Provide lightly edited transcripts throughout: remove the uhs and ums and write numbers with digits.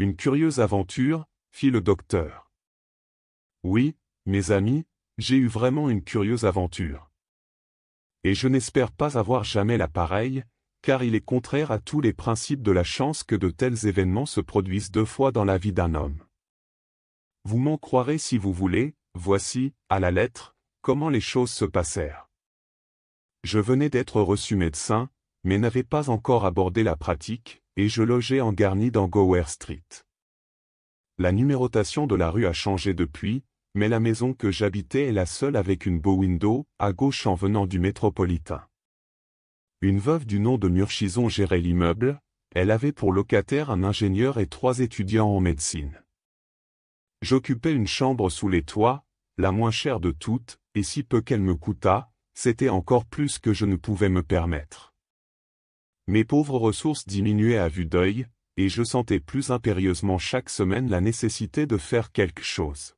Une curieuse aventure, fit le docteur. Oui, mes amis, j'ai eu vraiment une curieuse aventure. Et je n'espère pas avoir jamais la pareille, car il est contraire à tous les principes de la chance que de tels événements se produisent 2 fois dans la vie d'un homme. Vous m'en croirez si vous voulez, voici, à la lettre, comment les choses se passèrent. Je venais d'être reçu médecin, mais n'avais pas encore abordé la pratique, et je logeais en garni dans Gower Street. La numérotation de la rue a changé depuis, mais la maison que j'habitais est la seule avec une bow window, à gauche en venant du métropolitain. Une veuve du nom de Murchison gérait l'immeuble, elle avait pour locataire un ingénieur et 3 étudiants en médecine. J'occupais une chambre sous les toits, la moins chère de toutes, et si peu qu'elle me coûtât, c'était encore plus que je ne pouvais me permettre. Mes pauvres ressources diminuaient à vue d'œil, et je sentais plus impérieusement chaque semaine la nécessité de faire quelque chose.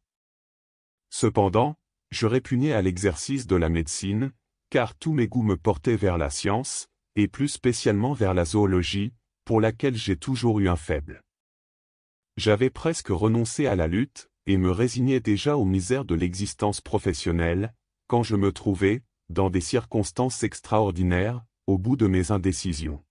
Cependant, je répugnais à l'exercice de la médecine, car tous mes goûts me portaient vers la science, et plus spécialement vers la zoologie, pour laquelle j'ai toujours eu un faible. J'avais presque renoncé à la lutte, et me résignais déjà aux misères de l'existence professionnelle, quand je me trouvais, dans des circonstances extraordinaires, au bout de mes indécisions.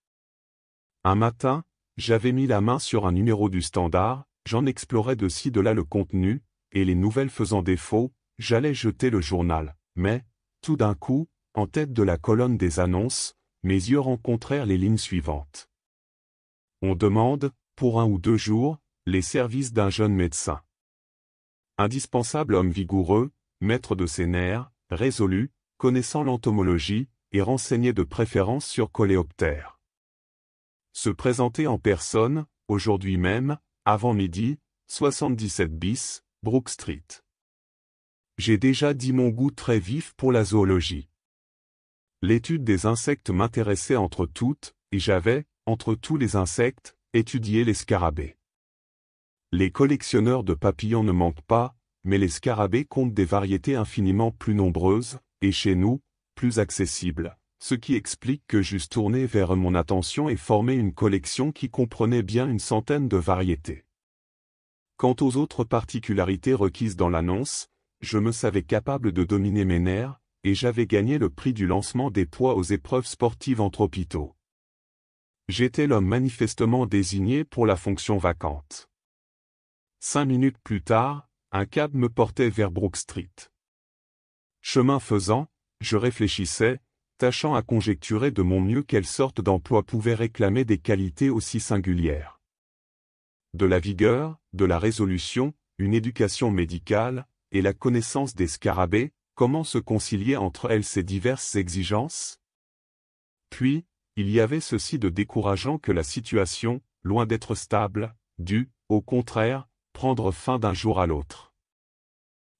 Un matin, j'avais mis la main sur un numéro du Standard, j'en explorais de ci de là le contenu, et les nouvelles faisant défaut, j'allais jeter le journal, mais, tout d'un coup, en tête de la colonne des annonces, mes yeux rencontrèrent les lignes suivantes. On demande, pour 1 ou 2 jours, les services d'un jeune médecin. Indispensable homme vigoureux, maître de ses nerfs, résolu, connaissant l'entomologie, et renseigné de préférence sur coléoptères. Se présenter en personne, aujourd'hui même, avant midi, 77 bis, Brook Street. J'ai déjà dit mon goût très vif pour la zoologie. L'étude des insectes m'intéressait entre toutes, et j'avais, entre tous les insectes, étudié les scarabées. Les collectionneurs de papillons ne manquent pas, mais les scarabées comptent des variétés infiniment plus nombreuses, et chez nous, plus accessibles, ce qui explique que j'eusse tourné vers mon attention et formé une collection qui comprenait bien une centaine de variétés. Quant aux autres particularités requises dans l'annonce, je me savais capable de dominer mes nerfs, et j'avais gagné le prix du lancement des poids aux épreuves sportives entre hôpitaux. J'étais l'homme manifestement désigné pour la fonction vacante. 5 minutes plus tard, un cab me portait vers Brook Street. Chemin faisant, je réfléchissais, tâchant à conjecturer de mon mieux quelle sorte d'emploi pouvait réclamer des qualités aussi singulières. De la vigueur, de la résolution, une éducation médicale, et la connaissance des scarabées, comment se concilier entre elles ces diverses exigences? Puis, il y avait ceci de décourageant que la situation, loin d'être stable, dut, au contraire, prendre fin d'un jour à l'autre.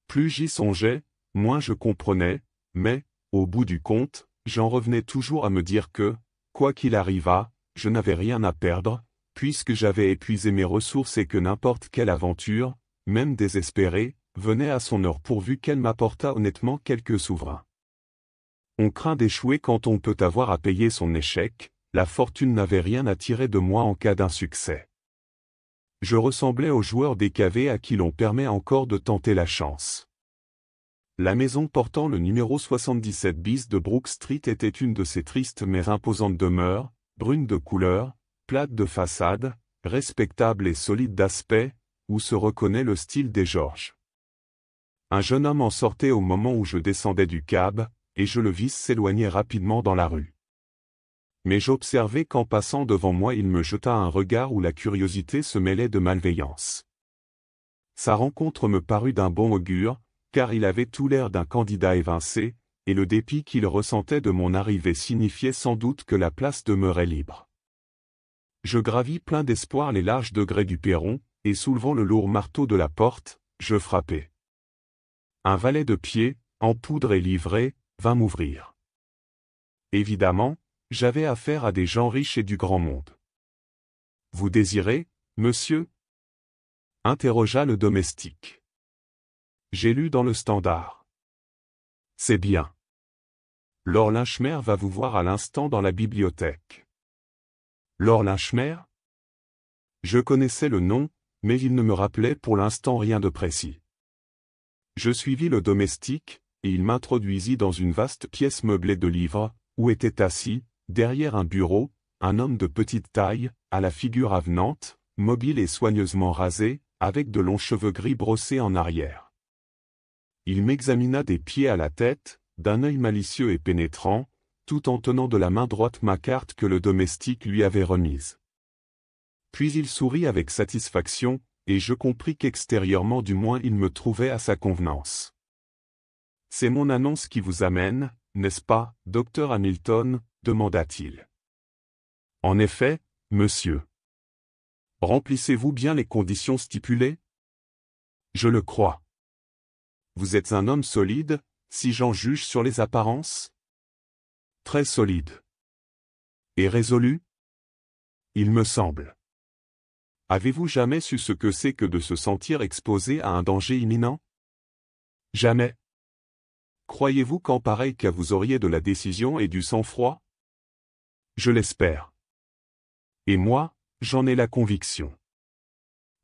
Plus j'y songeais, moins je comprenais, mais, au bout du compte, j'en revenais toujours à me dire que, quoi qu'il arrivât, je n'avais rien à perdre, puisque j'avais épuisé mes ressources et que n'importe quelle aventure, même désespérée, venait à son heure pourvu qu'elle m'apportât honnêtement quelques souverains. On craint d'échouer quand on peut avoir à payer son échec, la fortune n'avait rien à tirer de moi en cas d'insuccès. Je ressemblais aux joueurs décavés à qui l'on permet encore de tenter la chance. La maison portant le numéro 77 bis de Brook Street était une de ces tristes mais imposantes demeures, brunes de couleur, plates de façade, respectables et solides d'aspect, où se reconnaît le style des Georges. Un jeune homme en sortait au moment où je descendais du cab, et je le vis s'éloigner rapidement dans la rue. Mais j'observai qu'en passant devant moi il me jeta un regard où la curiosité se mêlait de malveillance. Sa rencontre me parut d'un bon augure, car il avait tout l'air d'un candidat évincé, et le dépit qu'il ressentait de mon arrivée signifiait sans doute que la place demeurait libre. Je gravis plein d'espoir les larges degrés du perron, et soulevant le lourd marteau de la porte, je frappai. Un valet de pied, en poudre et livré, vint m'ouvrir. Évidemment, j'avais affaire à des gens riches et du grand monde. « Vous désirez, monsieur ?» interrogea le domestique. « J'ai lu dans le Standard. »« C'est bien. Lord Linchmer va vous voir à l'instant dans la bibliothèque. » Lord Linchmer ? Je connaissais le nom, mais il ne me rappelait pour l'instant rien de précis. Je suivis le domestique, et il m'introduisit dans une vaste pièce meublée de livres, où était assis, derrière un bureau, un homme de petite taille, à la figure avenante, mobile et soigneusement rasé, avec de longs cheveux gris brossés en arrière. Il m'examina des pieds à la tête, d'un œil malicieux et pénétrant, tout en tenant de la main droite ma carte que le domestique lui avait remise. Puis il sourit avec satisfaction, et je compris qu'extérieurement du moins il me trouvait à sa convenance. « C'est mon annonce qui vous amène, n'est-ce pas, docteur Hamilton ?» demanda-t-il. « En effet, monsieur. Remplissez-vous bien les conditions stipulées ? » « Je le crois. » « Vous êtes un homme solide, si j'en juge sur les apparences ? » « Très solide. »« Et résolu ? » « Il me semble. » « Avez-vous jamais su ce que c'est que de se sentir exposé à un danger imminent ? » ?»« Jamais. » « Croyez-vous qu'en pareil cas vous auriez de la décision et du sang-froid ? » ?»« Je l'espère. » « Et moi, j'en ai la conviction.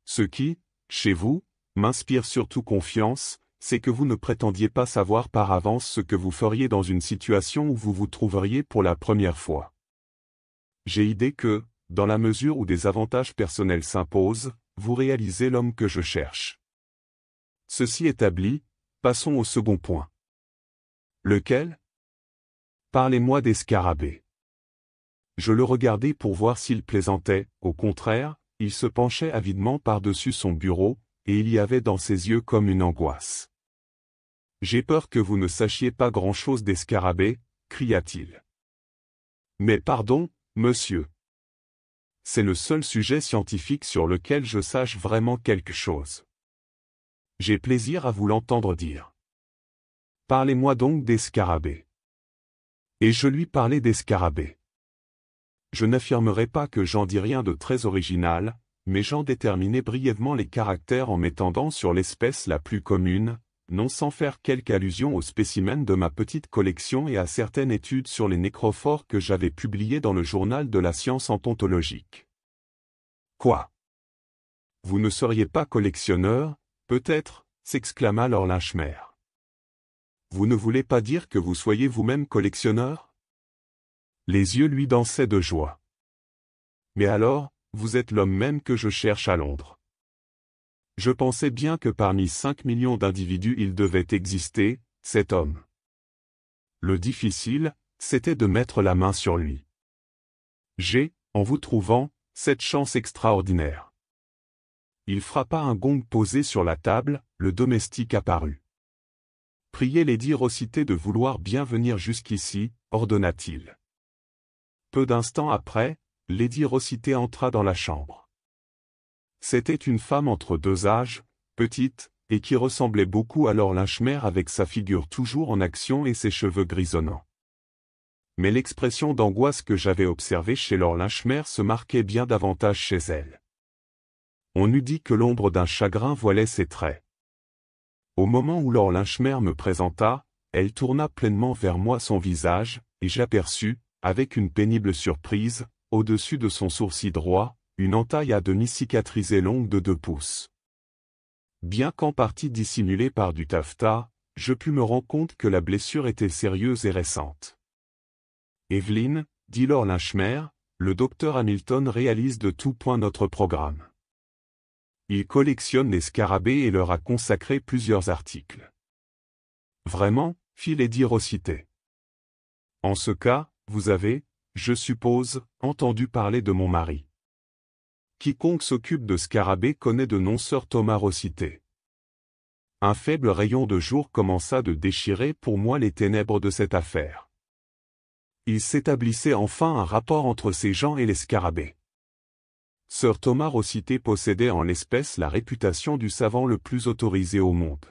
Ce qui, chez vous, m'inspire surtout confiance, c'est que vous ne prétendiez pas savoir par avance ce que vous feriez dans une situation où vous vous trouveriez pour la première fois. J'ai idée que, dans la mesure où des avantages personnels s'imposent, vous réalisez l'homme que je cherche. Ceci établi, passons au second point. Lequel ? Parlez-moi des scarabées. Je le regardai pour voir s'il plaisantait, au contraire, il se penchait avidement par-dessus son bureau, et il y avait dans ses yeux comme une angoisse. « J'ai peur que vous ne sachiez pas grand-chose des scarabées, » cria-t-il. « Mais pardon, monsieur. C'est le seul sujet scientifique sur lequel je sache vraiment quelque chose. J'ai plaisir à vous l'entendre dire. Parlez-moi donc des scarabées. » Et je lui parlai des scarabées. Je n'affirmerai pas que j'en dis rien de très original, mais j'en déterminai brièvement les caractères en m'étendant sur l'espèce la plus commune, non sans faire quelque allusion aux spécimens de ma petite collection et à certaines études sur les nécrophores que j'avais publiées dans le journal de la science entontologique. Quoi ? Vous ne seriez pas collectionneur, peut-être, s'exclama Lord Linchmer. Vous ne voulez pas dire que vous soyez vous-même collectionneur ? Les yeux lui dansaient de joie. Mais alors, vous êtes l'homme même que je cherche à Londres. Je pensais bien que parmi 5 millions d'individus il devait exister, cet homme. Le difficile, c'était de mettre la main sur lui. J'ai, en vous trouvant, cette chance extraordinaire. Il frappa un gong posé sur la table, le domestique apparut. Priez Lady Rossiter de vouloir bien venir jusqu'ici, ordonna-t-il. Peu d'instants après, Lady Rossiter entra dans la chambre. C'était une femme entre deux âges, petite, et qui ressemblait beaucoup à Lord Linchmer avec sa figure toujours en action et ses cheveux grisonnants. Mais l'expression d'angoisse que j'avais observée chez Lord Linchmer se marquait bien davantage chez elle. On eût dit que l'ombre d'un chagrin voilait ses traits. Au moment où Lord Linchmer me présenta, elle tourna pleinement vers moi son visage, et j'aperçus, avec une pénible surprise, au-dessus de son sourcil droit, une entaille à demi cicatrisée longue de 2 pouces. Bien qu'en partie dissimulée par du taffetas, je pus me rendre compte que la blessure était sérieuse et récente. « Evelyn, » dit Lord Linchmer, « le docteur Hamilton réalise de tout point notre programme. Il collectionne les scarabées et leur a consacré plusieurs articles. » « Vraiment ?» fit Lady Rossiter. « En ce cas, vous avez, je suppose, entendu parler de mon mari. Quiconque s'occupe de scarabées connaît de nom Sir Thomas Rossiter. » Un faible rayon de jour commença de déchirer pour moi les ténèbres de cette affaire. Il s'établissait enfin un rapport entre ces gens et les scarabées. Sir Thomas Rossiter possédait en l'espèce la réputation du savant le plus autorisé au monde.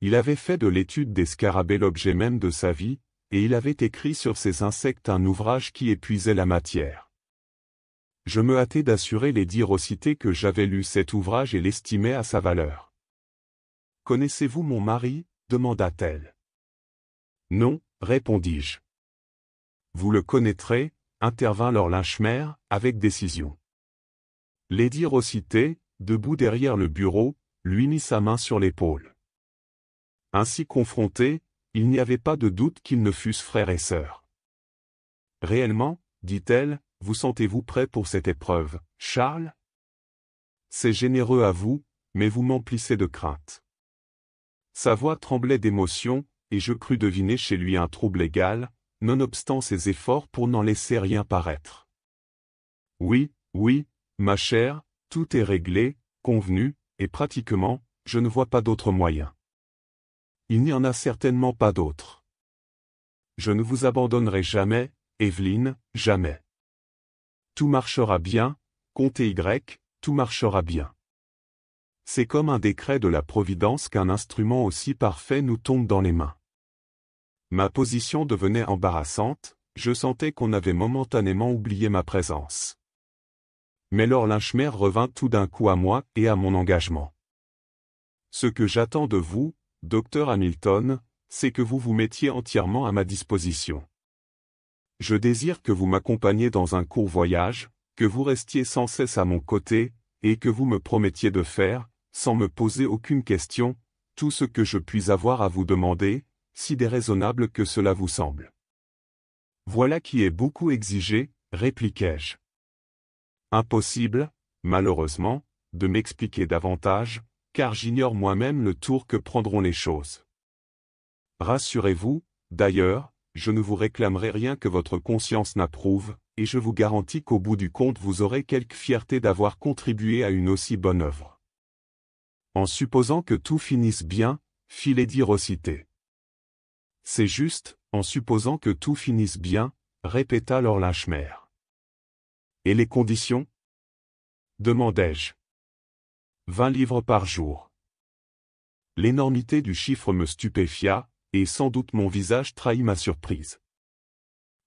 Il avait fait de l'étude des scarabées l'objet même de sa vie, et il avait écrit sur ces insectes un ouvrage qui épuisait la matière. Je me hâtai d'assurer Lady Rossiter que j'avais lu cet ouvrage et l'estimais à sa valeur. « Connaissez-vous mon mari ? » demanda-t-elle. « Non, répondis-je. »« Vous le connaîtrez, » intervint Lord Linchmer, avec décision. Lady Rossiter, debout derrière le bureau, lui mit sa main sur l'épaule. Ainsi confrontés, il n'y avait pas de doute qu'ils ne fussent frères et sœurs. Réellement, dit-elle, vous sentez-vous prêt pour cette épreuve, Charles? C'est généreux à vous, mais vous m'emplissez de crainte. Sa voix tremblait d'émotion, et je crus deviner chez lui un trouble égal, nonobstant ses efforts pour n'en laisser rien paraître. Oui, oui, ma chère, tout est réglé, convenu, et pratiquement, je ne vois pas d'autre moyen. Il n'y en a certainement pas d'autre. Je ne vous abandonnerai jamais, Evelyne, jamais. Tout marchera bien, comptez Y, tout marchera bien. C'est comme un décret de la Providence qu'un instrument aussi parfait nous tombe dans les mains. Ma position devenait embarrassante, je sentais qu'on avait momentanément oublié ma présence. Mais Lord Linchmer revint tout d'un coup à moi et à mon engagement. Ce que j'attends de vous, docteur Hamilton, c'est que vous vous mettiez entièrement à ma disposition. Je désire que vous m'accompagniez dans un court voyage, que vous restiez sans cesse à mon côté, et que vous me promettiez de faire, sans me poser aucune question, tout ce que je puis avoir à vous demander, si déraisonnable que cela vous semble. Voilà qui est beaucoup exigé, répliquai-je. Impossible, malheureusement, de m'expliquer davantage, car j'ignore moi-même le tour que prendront les choses. Rassurez-vous, d'ailleurs, je ne vous réclamerai rien que votre conscience n'approuve, et je vous garantis qu'au bout du compte vous aurez quelque fierté d'avoir contribué à une aussi bonne œuvre. En supposant que tout finisse bien, fit Lady Rossiter. C'est juste, en supposant que tout finisse bien, répéta Lord Linchmer. Et les conditions? Demandai-je. 20 livres par jour. L'énormité du chiffre me stupéfia, et sans doute mon visage trahit ma surprise.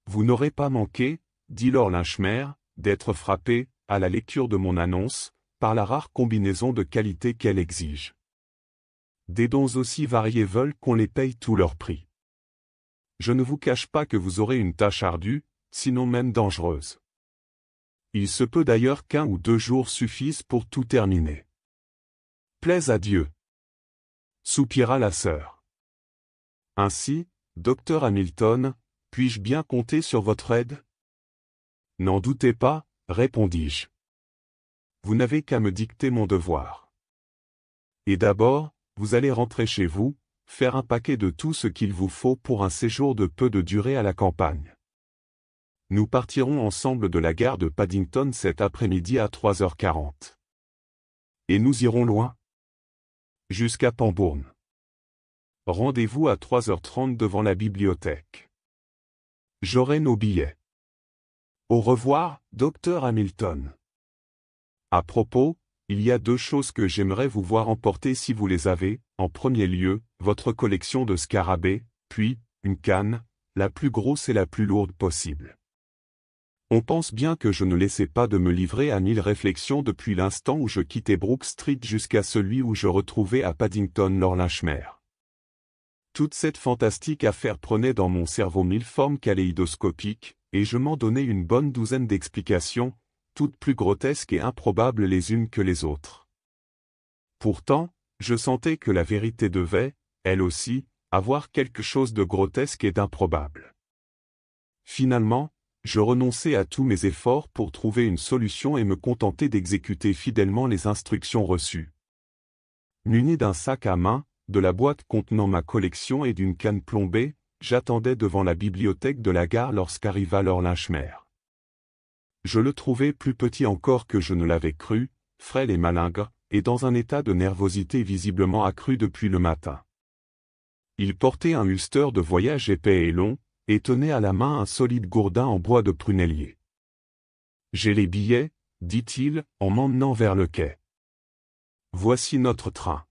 Vous n'aurez pas manqué, dit Lord Linchmer, d'être frappé, à la lecture de mon annonce, par la rare combinaison de qualités qu'elle exige. Des dons aussi variés veulent qu'on les paye tout leur prix. Je ne vous cache pas que vous aurez une tâche ardue, sinon même dangereuse. Il se peut d'ailleurs qu'1 ou 2 jours suffisent pour tout terminer. Plaise à Dieu. Soupira la sœur. Ainsi, docteur Hamilton, puis-je bien compter sur votre aide? N'en doutez pas, répondis-je. Vous n'avez qu'à me dicter mon devoir. Et d'abord, vous allez rentrer chez vous, faire un paquet de tout ce qu'il vous faut pour un séjour de peu de durée à la campagne. Nous partirons ensemble de la gare de Paddington cet après-midi à 3h40. Et nous irons loin? Jusqu'à Pangbourne. Rendez-vous à 3h30 devant la bibliothèque. J'aurai nos billets. Au revoir, docteur Hamilton. À propos, il y a 2 choses que j'aimerais vous voir emporter si vous les avez, en premier lieu, votre collection de scarabées, puis, une canne, la plus grosse et la plus lourde possible. On pense bien que je ne laissais pas de me livrer à 1000 réflexions depuis l'instant où je quittais Brook Street jusqu'à celui où je retrouvais à Paddington Lord Linchmer. Toute cette fantastique affaire prenait dans mon cerveau 1000 formes kaléidoscopiques, et je m'en donnais une bonne douzaine d'explications, toutes plus grotesques et improbables les unes que les autres. Pourtant, je sentais que la vérité devait, elle aussi, avoir quelque chose de grotesque et d'improbable. Finalement, je renonçai à tous mes efforts pour trouver une solution et me contentai d'exécuter fidèlement les instructions reçues. Muni d'un sac à main, de la boîte contenant ma collection et d'une canne plombée, j'attendais devant la bibliothèque de la gare lorsqu'arriva Lord Linchmer. Je le trouvai plus petit encore que je ne l'avais cru, frêle et malingre, et dans un état de nervosité visiblement accru depuis le matin. Il portait un ulster de voyage épais et long, et tenait à la main un solide gourdin en bois de prunellier. « J'ai les billets, dit-il, en m'emmenant vers le quai. Voici notre train.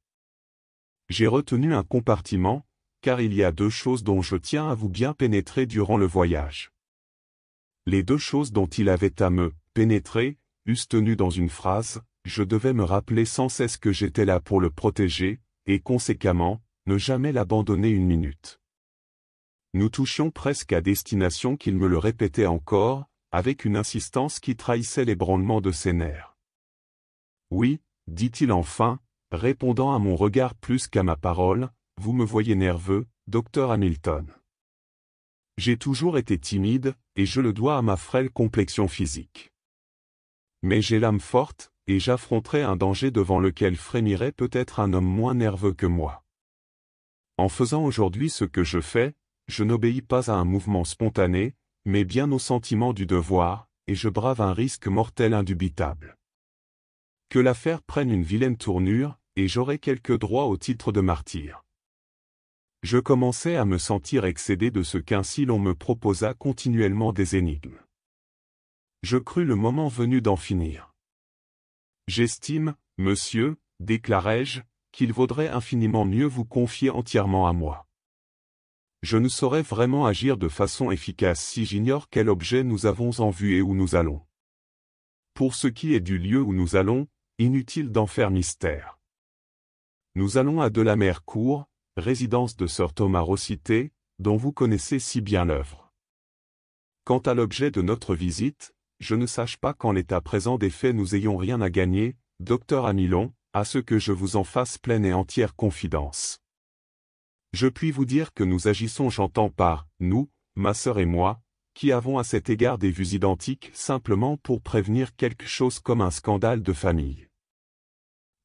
J'ai retenu un compartiment, car il y a 2 choses dont je tiens à vous bien pénétrer durant le voyage. » Les 2 choses dont il avait à me pénétrer, eussent tenu dans une phrase, je devais me rappeler sans cesse que j'étais là pour le protéger, et conséquemment, ne jamais l'abandonner une minute. Nous touchions presque à destination qu'il me le répétait encore, avec une insistance qui trahissait l'ébranlement de ses nerfs. Oui, dit-il enfin, répondant à mon regard plus qu'à ma parole, vous me voyez nerveux, docteur Hamilton. J'ai toujours été timide, et je le dois à ma frêle complexion physique. Mais j'ai l'âme forte, et j'affronterai un danger devant lequel frémirait peut-être un homme moins nerveux que moi. En faisant aujourd'hui ce que je fais, je n'obéis pas à un mouvement spontané, mais bien au sentiment du devoir, et je brave un risque mortel indubitable. Que l'affaire prenne une vilaine tournure, et j'aurai quelques droits au titre de martyr. Je commençais à me sentir excédé de ce qu'ainsi l'on me proposa continuellement des énigmes. Je crus le moment venu d'en finir. J'estime, monsieur, déclarai-je, qu'il vaudrait infiniment mieux vous confier entièrement à moi. Je ne saurais vraiment agir de façon efficace si j'ignore quel objet nous avons en vue et où nous allons. Pour ce qui est du lieu où nous allons, inutile d'en faire mystère. Nous allons à Delamercourt, résidence de Sir Thomas Rossiter, dont vous connaissez si bien l'œuvre. Quant à l'objet de notre visite, je ne sache pas qu'en l'état présent des faits nous ayons rien à gagner, docteur Hamilton, à ce que je vous en fasse pleine et entière confidence. Je puis vous dire que nous agissons, j'entends par « nous », ma sœur et moi, qui avons à cet égard des vues identiques simplement pour prévenir quelque chose comme un scandale de famille.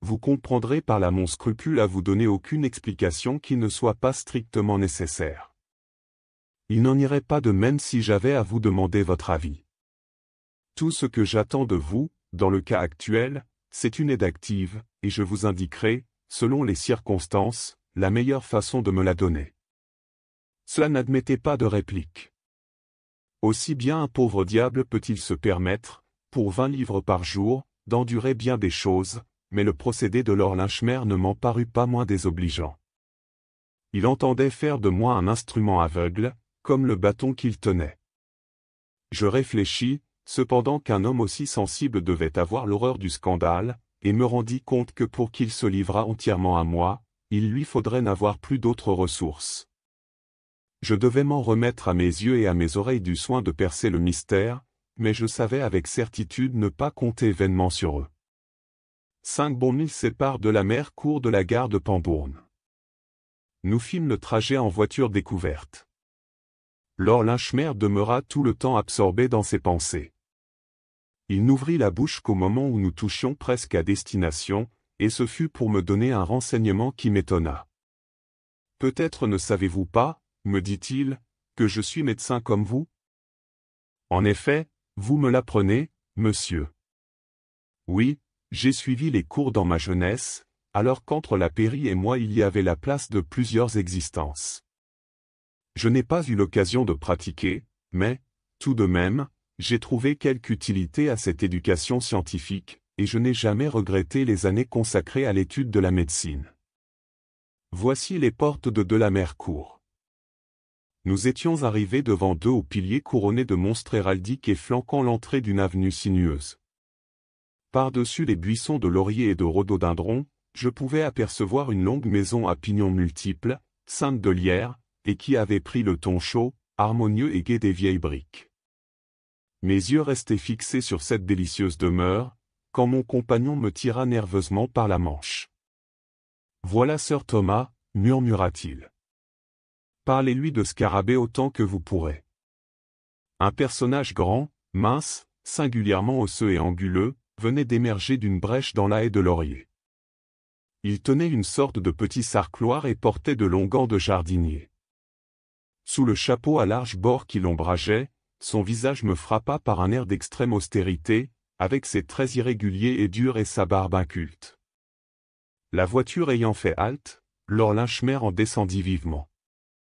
Vous comprendrez par là mon scrupule à vous donner aucune explication qui ne soit pas strictement nécessaire. Il n'en irait pas de même si j'avais à vous demander votre avis. Tout ce que j'attends de vous, dans le cas actuel, c'est une aide active, et je vous indiquerai, selon les circonstances, la meilleure façon de me la donner. Cela n'admettait pas de réplique. Aussi bien un pauvre diable peut-il se permettre, pour 20 livres par jour, d'endurer bien des choses, mais le procédé de Lord Linchmere ne m'en parut pas moins désobligeant. Il entendait faire de moi un instrument aveugle, comme le bâton qu'il tenait. Je réfléchis, cependant qu'un homme aussi sensible devait avoir l'horreur du scandale, et me rendis compte que pour qu'il se livrât entièrement à moi, il lui faudrait n'avoir plus d'autres ressources. Je devais m'en remettre à mes yeux et à mes oreilles du soin de percer le mystère, mais je savais avec certitude ne pas compter vainement sur eux. 5 bons milles séparent Delamercourt de la gare de Pambourne. Nous fîmes le trajet en voiture découverte. Lord Linchmere demeura tout le temps absorbé dans ses pensées. Il n'ouvrit la bouche qu'au moment où nous touchions presque à destination, et ce fut pour me donner un renseignement qui m'étonna. « Peut-être ne savez-vous pas, me dit-il, que je suis médecin comme vous ? En effet, vous me l'apprenez, monsieur. Oui, j'ai suivi les cours dans ma jeunesse, alors qu'entre la pairie et moi il y avait la place de plusieurs existences. Je n'ai pas eu l'occasion de pratiquer, mais, tout de même, j'ai trouvé quelque utilité à cette éducation scientifique, et je n'ai jamais regretté les années consacrées à l'étude de la médecine. Voici les portes de Delamercourt. Nous étions arrivés devant 2 hauts piliers couronnés de monstres héraldiques et flanquant l'entrée d'une avenue sinueuse. Par-dessus les buissons de lauriers et de rhododendrons, je pouvais apercevoir une longue maison à pignons multiples, ceinte de lierre, et qui avait pris le ton chaud, harmonieux et gai des vieilles briques. Mes yeux restaient fixés sur cette délicieuse demeure, quand mon compagnon me tira nerveusement par la manche. « Voilà Sir Thomas, murmura-t-il. Parlez-lui de Scarabée autant que vous pourrez. » Un personnage grand, mince, singulièrement osseux et anguleux, venait d'émerger d'une brèche dans la haie de laurier. Il tenait une sorte de petit sarcloir et portait de longs gants de jardinier. Sous le chapeau à larges bords qui l'ombrageait, son visage me frappa par un air d'extrême austérité, avec ses traits irréguliers et durs et sa barbe inculte. La voiture ayant fait halte, Lord Linchmere en descendit vivement.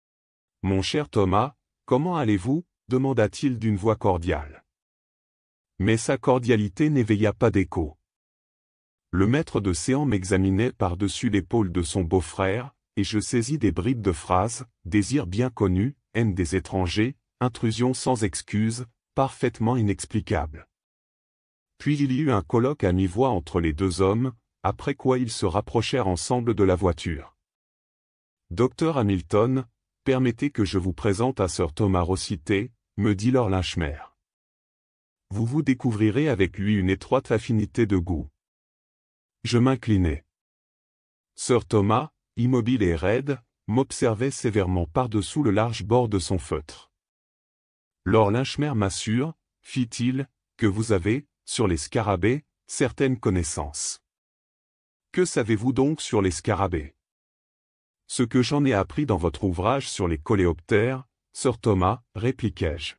« Mon cher Thomas, comment allez-vous » demanda-t-il d'une voix cordiale. Mais sa cordialité n'éveilla pas d'écho. Le maître de séance m'examinait par-dessus l'épaule de son beau-frère, et je saisis des bribes de phrases, désir bien connu, haine des étrangers, intrusion sans excuse, parfaitement inexplicable. Puis il y eut un colloque à mi-voix entre les 2 hommes, après quoi ils se rapprochèrent ensemble de la voiture. « Docteur Hamilton, permettez que je vous présente à Sir Thomas Rossiter, me dit Lord Linchmere. Vous découvrirez avec lui une étroite affinité de goût. Je m'inclinai. Sir Thomas, immobile et raide, m'observait sévèrement par-dessous le large bord de son feutre. Lord Linchmer m'assure, fit-il, que vous avez, sur les scarabées, certaines connaissances. Que savez-vous donc sur les scarabées? Ce que j'en ai appris dans votre ouvrage sur les coléoptères, Sir Thomas, répliquai-je.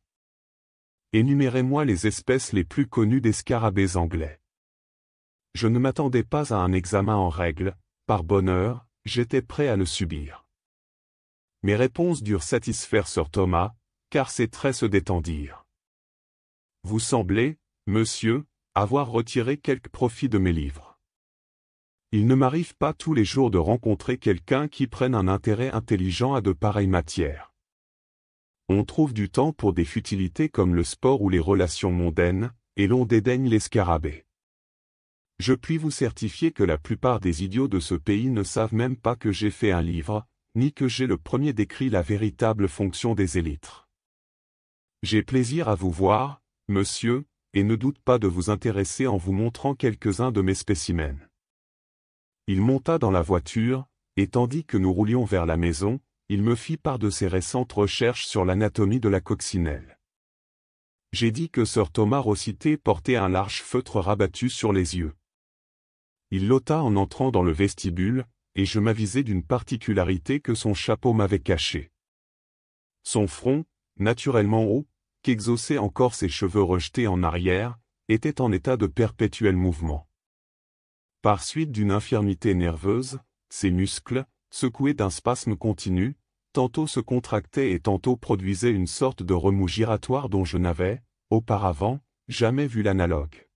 Énumérez-moi les espèces les plus connues des scarabées anglais. Je ne m'attendais pas à un examen en règle, par bonheur, j'étais prêt à le subir. Mes réponses durent satisfaire Sir Thomas, car ses traits se détendirent. Vous semblez, monsieur, avoir retiré quelque profit de mes livres. Il ne m'arrive pas tous les jours de rencontrer quelqu'un qui prenne un intérêt intelligent à de pareilles matières. On trouve du temps pour des futilités comme le sport ou les relations mondaines, et l'on dédaigne les scarabées. Je puis vous certifier que la plupart des idiots de ce pays ne savent même pas que j'ai fait un livre, ni que j'ai le premier décrit la véritable fonction des élytres. J'ai plaisir à vous voir, monsieur, et ne doute pas de vous intéresser en vous montrant quelques-uns de mes spécimens. Il monta dans la voiture, et tandis que nous roulions vers la maison, il me fit part de ses récentes recherches sur l'anatomie de la coccinelle. J'ai dit que Sir Thomas Rossiter portait un large feutre rabattu sur les yeux. Il l'ôta en entrant dans le vestibule, et je m'avisai d'une particularité que son chapeau m'avait cachée. Son front, naturellement haut, qu'exhaussaient encore ses cheveux rejetés en arrière, était en état de perpétuel mouvement. Par suite d'une infirmité nerveuse, ses muscles, secoués d'un spasme continu, tantôt se contractaient et tantôt produisaient une sorte de remous giratoire dont je n'avais, auparavant, jamais vu l'analogue.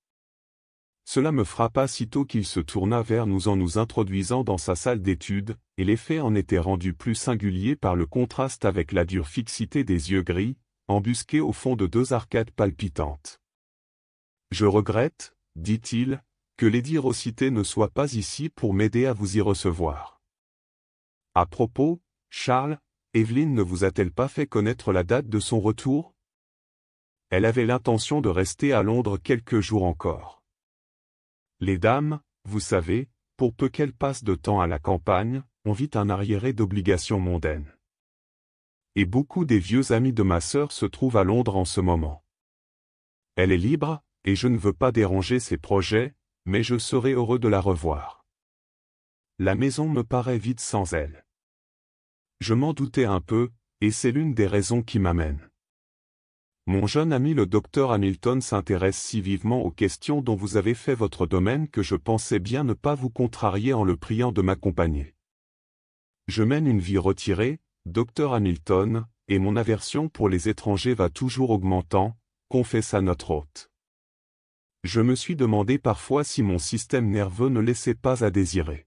Cela me frappa sitôt qu'il se tourna vers nous en nous introduisant dans sa salle d'études, et l'effet en était rendu plus singulier par le contraste avec la dure fixité des yeux gris, embusqués au fond de deux arcades palpitantes. « Je regrette, dit-il, que Lady Rossiter ne soit pas ici pour m'aider à vous y recevoir. À propos, Charles, Evelyne ne vous a-t-elle pas fait connaître la date de son retour? Elle avait l'intention de rester à Londres quelques jours encore. Les dames, vous savez, pour peu qu'elles passent de temps à la campagne, ont vite un arriéré d'obligations mondaines. Et beaucoup des vieux amis de ma sœur se trouvent à Londres en ce moment. Elle est libre, et je ne veux pas déranger ses projets, mais je serai heureux de la revoir. La maison me paraît vide sans elle. Je m'en doutais un peu, et c'est l'une des raisons qui m'amène. Mon jeune ami le docteur Hamilton s'intéresse si vivement aux questions dont vous avez fait votre domaine que je pensais bien ne pas vous contrarier en le priant de m'accompagner. Je mène une vie retirée, docteur Hamilton, et mon aversion pour les étrangers va toujours augmentant, confessa notre hôte. Je me suis demandé parfois si mon système nerveux ne laissait pas à désirer.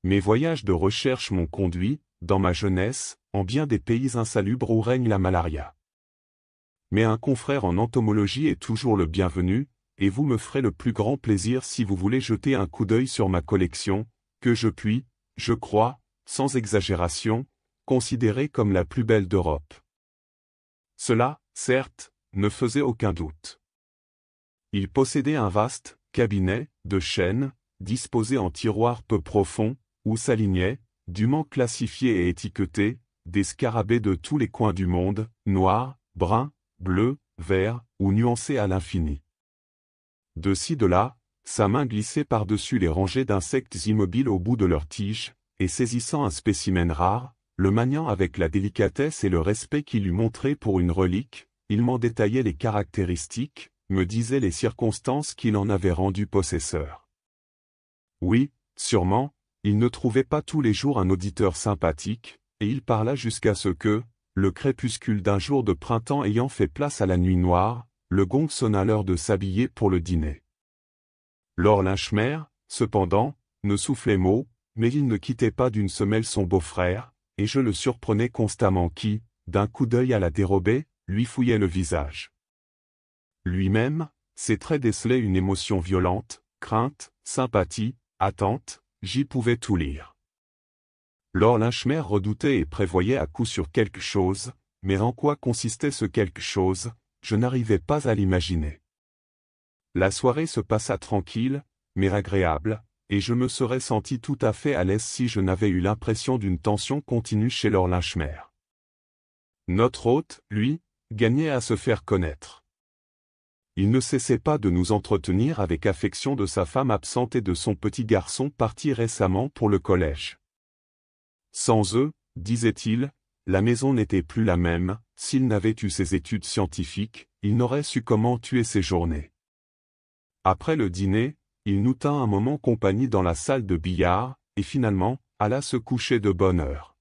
Mes voyages de recherche m'ont conduit, dans ma jeunesse, en bien des pays insalubres où règne la malaria. Mais un confrère en entomologie est toujours le bienvenu, et vous me ferez le plus grand plaisir si vous voulez jeter un coup d'œil sur ma collection, que je puis, je crois, sans exagération, considérer comme la plus belle d'Europe. Cela, certes, ne faisait aucun doute. Il possédait un vaste cabinet de chêne, disposé en tiroirs peu profonds, où s'alignaient, dûment classifiés et étiquetés, des scarabées de tous les coins du monde, noirs, bruns, bleus, verts, ou nuancés à l'infini. De ci de là, sa main glissait par-dessus les rangées d'insectes immobiles au bout de leurs tiges, et saisissant un spécimen rare, le maniant avec la délicatesse et le respect qu'il eût montré pour une relique, il m'en détaillait les caractéristiques, me disait les circonstances qui l'en avaient rendu possesseur. Oui, sûrement, il ne trouvait pas tous les jours un auditeur sympathique, et il parla jusqu'à ce que, le crépuscule d'un jour de printemps ayant fait place à la nuit noire, le gong sonna l'heure de s'habiller pour le dîner. Lord Linchmer, cependant, ne soufflait mot, mais il ne quittait pas d'une semelle son beau-frère, et je le surprenais constamment qui, d'un coup d'œil à la dérobée, lui fouillait le visage. Lui-même, ses traits décelaient une émotion violente, crainte, sympathie, attente, j'y pouvais tout lire. Lord Linchmer redoutait et prévoyait à coup sûr quelque chose, mais en quoi consistait ce quelque chose, je n'arrivais pas à l'imaginer. La soirée se passa tranquille, mais agréable, et je me serais senti tout à fait à l'aise si je n'avais eu l'impression d'une tension continue chez Lord Linchmer. Notre hôte, lui, gagnait à se faire connaître. Il ne cessait pas de nous entretenir avec affection de sa femme absente et de son petit garçon parti récemment pour le collège. Sans eux, disait-il, la maison n'était plus la même. S'il n'avait eu ses études scientifiques, il n'aurait su comment tuer ses journées. Après le dîner, il nous tint un moment compagnie dans la salle de billard, et finalement, alla se coucher de bonne heure.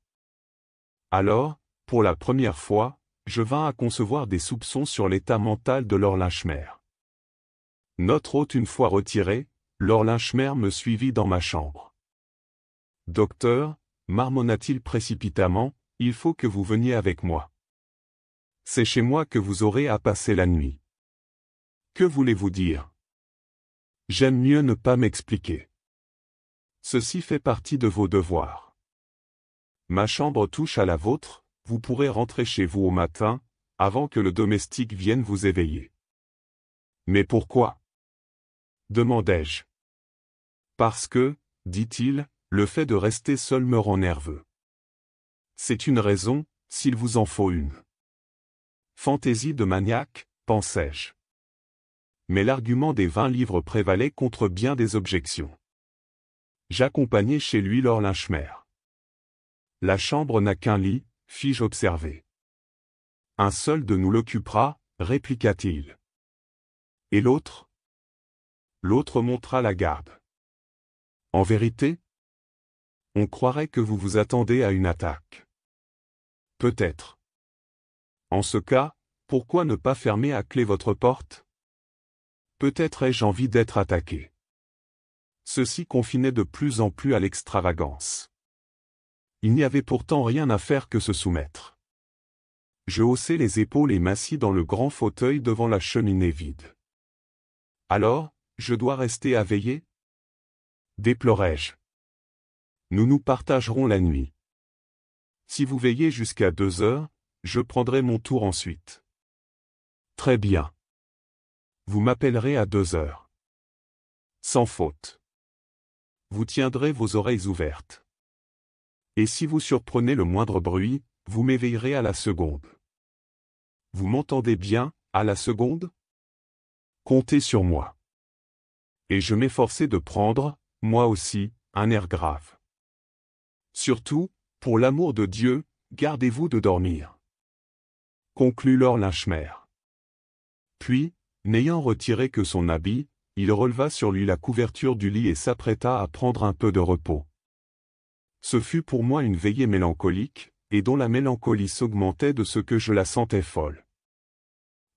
Alors, pour la première fois, je vins à concevoir des soupçons sur l'état mental de Lord Linchmer. Notre hôte une fois retiré, Lord Linchmer me suivit dans ma chambre. « Docteur, marmonna-t-il précipitamment, il faut que vous veniez avec moi. C'est chez moi que vous aurez à passer la nuit. Que voulez-vous dire? J'aime mieux ne pas m'expliquer. Ceci fait partie de vos devoirs. Ma chambre touche à la vôtre, vous pourrez rentrer chez vous au matin, avant que le domestique vienne vous éveiller. Mais pourquoi? Demandai-je. Parce que, dit-il, le fait de rester seul me rend nerveux. C'est une raison, s'il vous en faut une. Fantaisie de maniaque, pensai-je. Mais l'argument des 20 livres prévalait contre bien des objections. J'accompagnai chez lui Lord Linchmer. La chambre n'a qu'un lit, fis-je observer. Un seul de nous l'occupera, répliqua-t-il. Et l'autre? L'autre montra la garde. En vérité? On croirait que vous vous attendez à une attaque. Peut-être. En ce cas, pourquoi ne pas fermer à clé votre porte? Peut-être ai-je envie d'être attaqué. Ceci confinait de plus en plus à l'extravagance. Il n'y avait pourtant rien à faire que se soumettre. Je haussai les épaules et m'assis dans le grand fauteuil devant la cheminée vide. Alors, je dois rester à veiller? Déplorai-je. Nous nous partagerons la nuit. Si vous veillez jusqu'à 2 heures, je prendrai mon tour ensuite. Très bien. Vous m'appellerez à 2 heures. Sans faute. Vous tiendrez vos oreilles ouvertes. Et si vous surprenez le moindre bruit, vous m'éveillerez à la seconde. Vous m'entendez bien, à la seconde? Comptez sur moi. Et je m'efforçai de prendre, moi aussi, un air grave. Surtout, pour l'amour de Dieu, gardez-vous de dormir. Conclut Lord Linchmer. Puis, n'ayant retiré que son habit, il releva sur lui la couverture du lit et s'apprêta à prendre un peu de repos. Ce fut pour moi une veillée mélancolique, et dont la mélancolie s'augmentait de ce que je la sentais folle.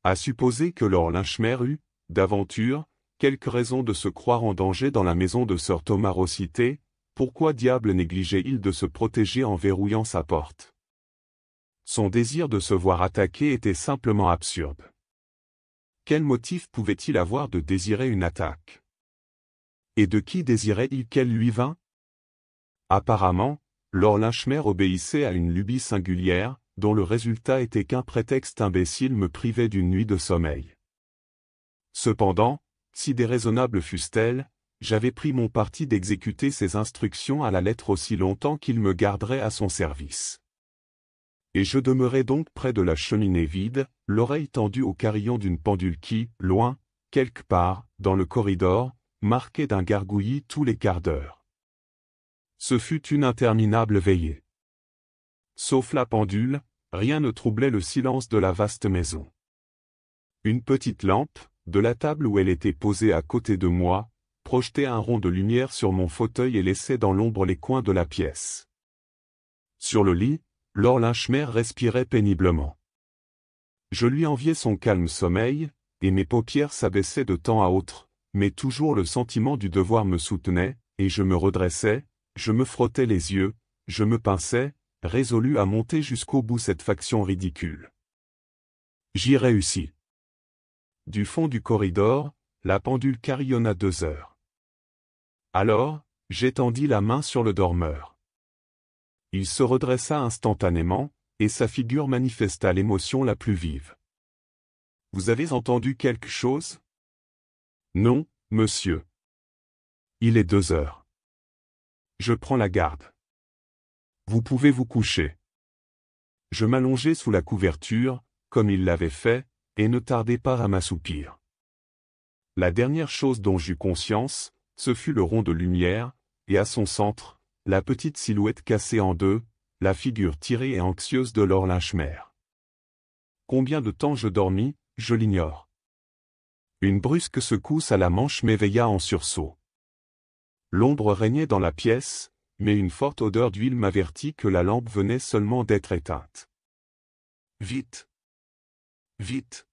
À supposer que Lord Linchmer eût, d'aventure, quelque raison de se croire en danger dans la maison de Sir Thomas Rossiter, pourquoi diable négligeait-il de se protéger en verrouillant sa porte? Son désir de se voir attaqué était simplement absurde. Quel motif pouvait-il avoir de désirer une attaque? Et de qui désirait-il qu'elle lui vînt? Apparemment, Lord Linchmer obéissait à une lubie singulière, dont le résultat était qu'un prétexte imbécile me privait d'une nuit de sommeil. Cependant, si déraisonnables fussent-elles, j'avais pris mon parti d'exécuter ses instructions à la lettre aussi longtemps qu'il me garderait à son service. Et je demeurai donc près de la cheminée vide, l'oreille tendue au carillon d'une pendule qui, loin, quelque part, dans le corridor, marquait d'un gargouillis tous les quarts d'heure. Ce fut une interminable veillée. Sauf la pendule, rien ne troublait le silence de la vaste maison. Une petite lampe, de la table où elle était posée à côté de moi, projetait un rond de lumière sur mon fauteuil et laissait dans l'ombre les coins de la pièce. Sur le lit, Lord Linchmer respirait péniblement. Je lui enviais son calme sommeil, et mes paupières s'abaissaient de temps à autre, mais toujours le sentiment du devoir me soutenait, et je me redressais, je me frottais les yeux, je me pinçais, résolu à monter jusqu'au bout cette faction ridicule. J'y réussis. Du fond du corridor, la pendule carillonna 2 heures. Alors, j'étendis la main sur le dormeur. Il se redressa instantanément, et sa figure manifesta l'émotion la plus vive. « Vous avez entendu quelque chose ? » « Non, monsieur. » Il est 2 heures. Je prends la garde. Vous pouvez vous coucher. Je m'allongeai sous la couverture, comme il l'avait fait, et ne tardai pas à m'assoupir. La dernière chose dont j'eus conscience, ce fut le rond de lumière, et à son centre, la petite silhouette cassée en deux, la figure tirée et anxieuse de Laure Linchmer. Combien de temps je dormis, je l'ignore. Une brusque secousse à la manche m'éveilla en sursaut. L'ombre régnait dans la pièce, mais une forte odeur d'huile m'avertit que la lampe venait seulement d'être éteinte. Vite! Vite!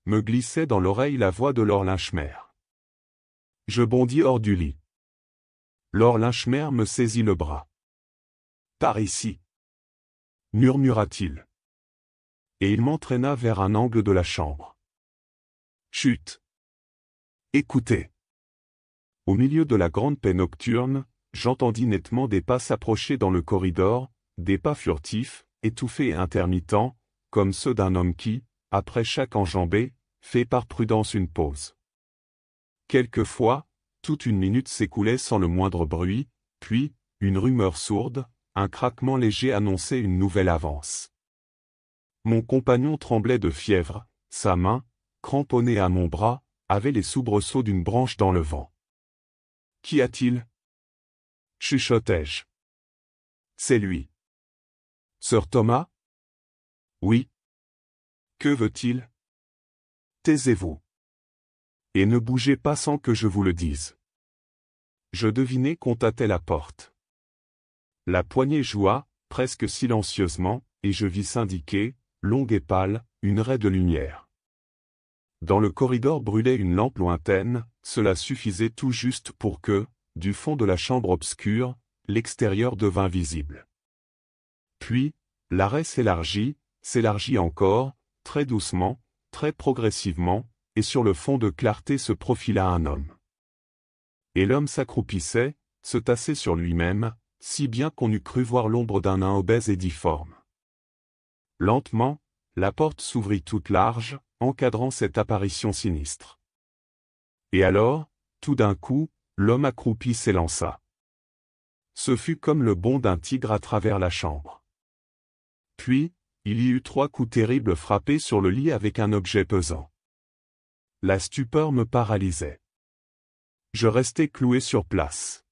Me glissait dans l'oreille la voix de Laure Linchmer. Je bondis hors du lit. Laure Linchmer me saisit le bras. Par ici, murmura-t-il. Et il m'entraîna vers un angle de la chambre. Chut! Écoutez. Au milieu de la grande paix nocturne, j'entendis nettement des pas s'approcher dans le corridor, des pas furtifs, étouffés et intermittents, comme ceux d'un homme qui, après chaque enjambée, fait par prudence une pause. Quelquefois, toute une minute s'écoulait sans le moindre bruit, puis, une rumeur sourde, un craquement léger annonçait une nouvelle avance. Mon compagnon tremblait de fièvre, sa main, cramponnée à mon bras, avait les soubresauts d'une branche dans le vent. « Qu'y a-t-il » chuchotai-je. « C'est lui. »« Sir Thomas ?»« Oui. »« Que veut-il ?»« Taisez-vous. Et ne bougez pas sans que je vous le dise. » Je devinai qu'on tâtait la porte. La poignée joua, presque silencieusement, et je vis s'indiquer, longue et pâle, une raie de lumière. Dans le corridor brûlait une lampe lointaine, cela suffisait tout juste pour que, du fond de la chambre obscure, l'extérieur devint visible. Puis, la raie s'élargit encore, très doucement, très progressivement, et sur le fond de clarté se profila un homme. Et l'homme s'accroupissait, se tassait sur lui-même, si bien qu'on eût cru voir l'ombre d'un nain obèse et difforme. Lentement, la porte s'ouvrit toute large, encadrant cette apparition sinistre. Et alors, tout d'un coup, l'homme accroupi s'élança. Ce fut comme le bond d'un tigre à travers la chambre. Puis, il y eut 3 coups terribles frappés sur le lit avec un objet pesant. La stupeur me paralysait. Je restai cloué sur place.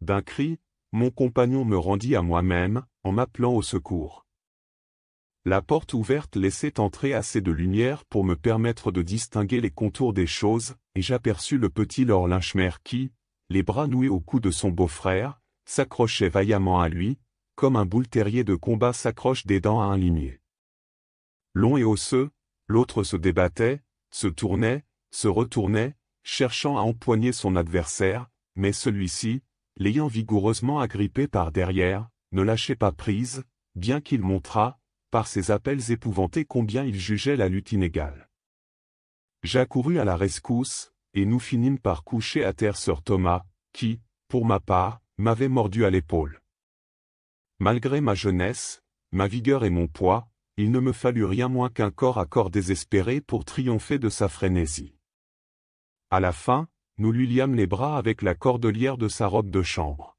D'un cri, mon compagnon me rendit à moi-même, en m'appelant au secours. La porte ouverte laissait entrer assez de lumière pour me permettre de distinguer les contours des choses, et j'aperçus le petit Laure Linchmer qui, les bras noués au cou de son beau-frère, s'accrochait vaillamment à lui, comme un boule terrier de combat s'accroche des dents à un limier. Long et osseux, l'autre se débattait, se tournait, se retournait, cherchant à empoigner son adversaire, mais celui-ci, l'ayant vigoureusement agrippé par derrière, ne lâchait pas prise, bien qu'il montrât, par ses appels épouvantés combien il jugeait la lutte inégale. J'accourus à la rescousse, et nous finîmes par coucher à terre Sir Thomas, qui, pour ma part, m'avait mordu à l'épaule. Malgré ma jeunesse, ma vigueur et mon poids, il ne me fallut rien moins qu'un corps à corps désespéré pour triompher de sa frénésie. À la fin, nous lui liâmes les bras avec la cordelière de sa robe de chambre.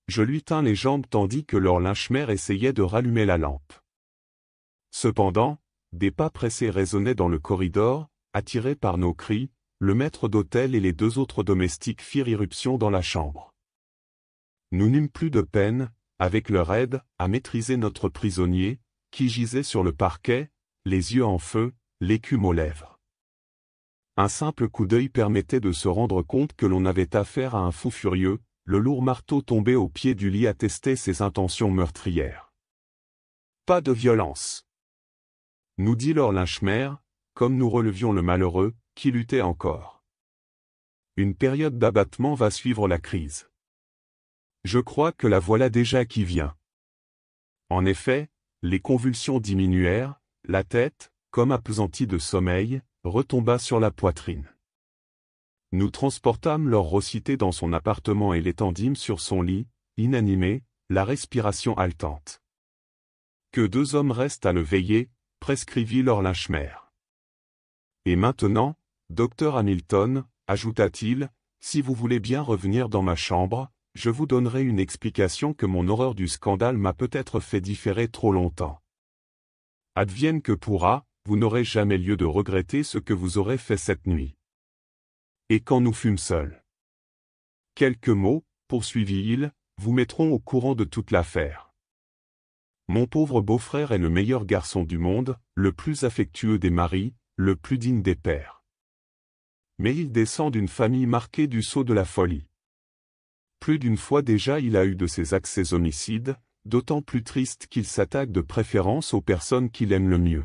Je lui tins les jambes tandis que Laure Linchmer essayait de rallumer la lampe. Cependant, des pas pressés résonnaient dans le corridor, attirés par nos cris, le maître d'hôtel et les 2 autres domestiques firent irruption dans la chambre. Nous n'eûmes plus de peine, avec leur aide, à maîtriser notre prisonnier, qui gisait sur le parquet, les yeux en feu, l'écume aux lèvres. Un simple coup d'œil permettait de se rendre compte que l'on avait affaire à un fou furieux, le lourd marteau tombé au pied du lit attestait ses intentions meurtrières. « Pas de violence !» nous dit Laure Linchmer, comme nous relevions le malheureux, qui luttait encore. Une période d'abattement va suivre la crise. Je crois que la voilà déjà qui vient. En effet, les convulsions diminuèrent, la tête, comme appesantie de sommeil, retomba sur la poitrine. Nous transportâmes Laure Rossité dans son appartement et l'étendîmes sur son lit, inanimé, la respiration haletante. Que 2 hommes restent à le veiller, prescrivit Laure Linchmer. Et maintenant, docteur Hamilton, ajouta-t-il, si vous voulez bien revenir dans ma chambre, je vous donnerai une explication que mon horreur du scandale m'a peut-être fait différer trop longtemps. Advienne que pourra, vous n'aurez jamais lieu de regretter ce que vous aurez fait cette nuit. Et quand nous fûmes seuls. Quelques mots, poursuivit-il, vous mettront au courant de toute l'affaire. Mon pauvre beau-frère est le meilleur garçon du monde, le plus affectueux des maris, le plus digne des pères. Mais il descend d'une famille marquée du sceau de la folie. Plus d'une fois déjà il a eu de ces accès homicides, d'autant plus triste qu'il s'attaque de préférence aux personnes qu'il aime le mieux.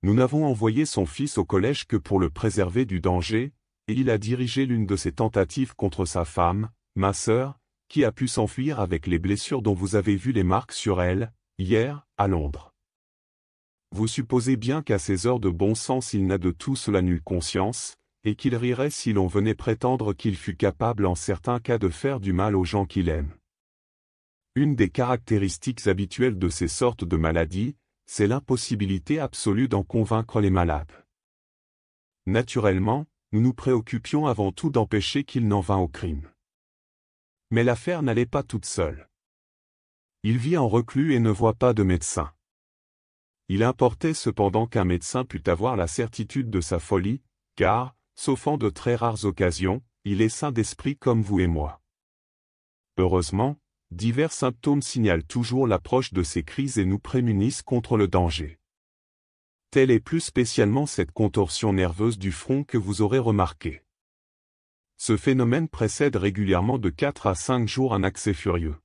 Nous n'avons envoyé son fils au collège que pour le préserver du danger, et il a dirigé l'une de ses tentatives contre sa femme, ma sœur, qui a pu s'enfuir avec les blessures dont vous avez vu les marques sur elle, hier, à Londres. Vous supposez bien qu'à ses heures de bon sens il n'a de tout cela nulle conscience, et qu'il rirait si l'on venait prétendre qu'il fût capable en certains cas de faire du mal aux gens qu'il aime. Une des caractéristiques habituelles de ces sortes de maladies, c'est l'impossibilité absolue d'en convaincre les malades. Naturellement, nous nous préoccupions avant tout d'empêcher qu'il n'en vînt au crime. Mais l'affaire n'allait pas toute seule. Il vit en reclus et ne voit pas de médecin. Il importait cependant qu'un médecin pût avoir la certitude de sa folie, car, sauf en de très rares occasions, il est sain d'esprit comme vous et moi. Heureusement, divers symptômes signalent toujours l'approche de ces crises et nous prémunissent contre le danger. Telle est plus spécialement cette contorsion nerveuse du front que vous aurez remarqué. Ce phénomène précède régulièrement de 4 à 5 jours un accès furieux.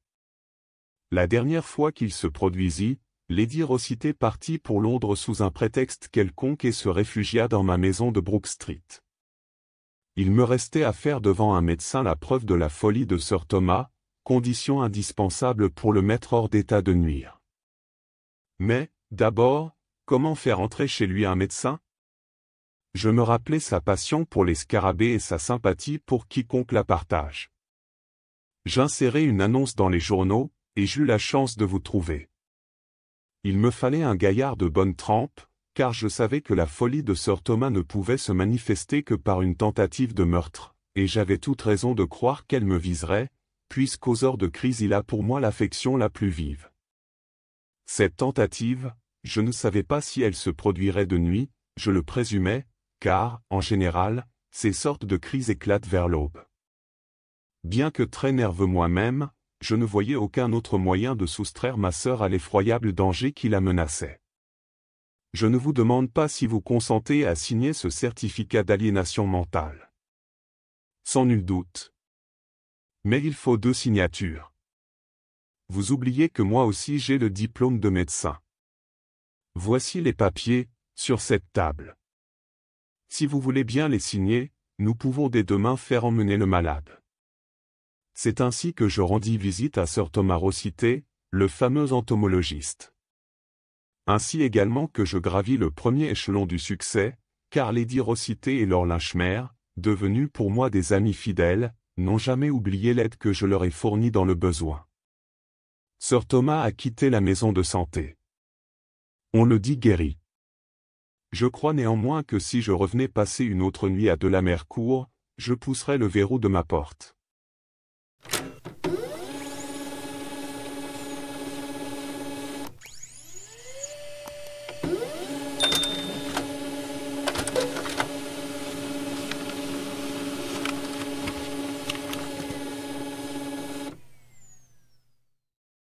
La dernière fois qu'il se produisit, Lady Rossiter partit pour Londres sous un prétexte quelconque et se réfugia dans ma maison de Brook Street. Il me restait à faire devant un médecin la preuve de la folie de Sir Thomas, condition indispensable pour le mettre hors d'état de nuire. Mais, d'abord, comment faire entrer chez lui un médecin? Je me rappelais sa passion pour les scarabées et sa sympathie pour quiconque la partage. J'insérai une annonce dans les journaux, et j'eus la chance de vous trouver. Il me fallait un gaillard de bonne trempe, car je savais que la folie de Sir Thomas ne pouvait se manifester que par une tentative de meurtre, et j'avais toute raison de croire qu'elle me viserait, puisqu'aux heures de crise il a pour moi l'affection la plus vive. Cette tentative, je ne savais pas si elle se produirait de nuit, je le présumais, car, en général, ces sortes de crises éclatent vers l'aube. Bien que très nerveux moi-même, je ne voyais aucun autre moyen de soustraire ma sœur à l'effroyable danger qui la menaçait. Je ne vous demande pas si vous consentez à signer ce certificat d'aliénation mentale. Sans nul doute. Mais il faut 2 signatures. Vous oubliez que moi aussi j'ai le diplôme de médecin. Voici les papiers, sur cette table. Si vous voulez bien les signer, nous pouvons dès demain faire emmener le malade. C'est ainsi que je rendis visite à Sir Thomas Rossiter, le fameux entomologiste. Ainsi également que je gravis le premier échelon du succès, car Lady Rossiter et Lord Linchmere, devenus pour moi des amis fidèles, n'ont jamais oublié l'aide que je leur ai fournie dans le besoin. Sir Thomas a quitté la maison de santé. On le dit guéri. Je crois néanmoins que si je revenais passer une autre nuit à Delamercourt, je pousserais le verrou de ma porte.